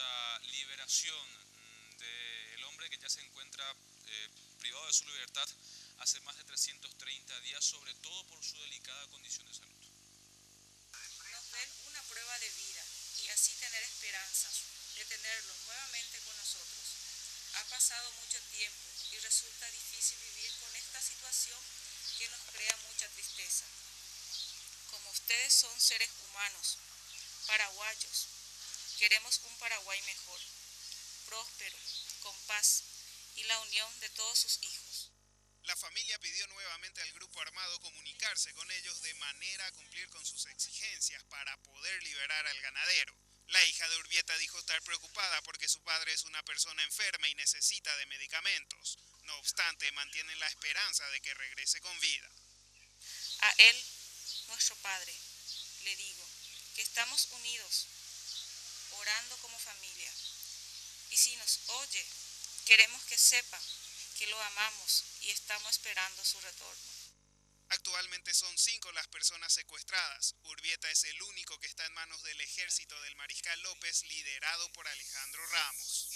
la liberación del hombre que ya se encuentra privado de su libertad hace más de 330 días, sobre todo por su delicada condición de salud. Nos den una prueba de vida y así tener esperanzas de tenerlo nuevamente con nosotros. Ha pasado mucho tiempo y resulta difícil vivir con esta situación que nos crea mucha tristeza. Como ustedes son seres humanos, paraguayos, queremos un Paraguay mejor, próspero, con paz y la unión de todos sus hijos. La familia pidió nuevamente al grupo armado comunicarse con ellos de manera a cumplir con sus exigencias para poder liberar al ganadero. La hija de Urbieta dijo estar preocupada porque su padre es una persona enferma y necesita de medicamentos. No obstante, mantienen la esperanza de que regrese con vida. A él, nuestro padre, le digo que estamos unidos, orando como familia. Y si nos oye, queremos que sepa que lo amamos y estamos esperando su retorno. Actualmente son 5 las personas secuestradas. Urbieta es el único que está en manos del ejército del Mariscal López, liderado por Alejandro Ramos.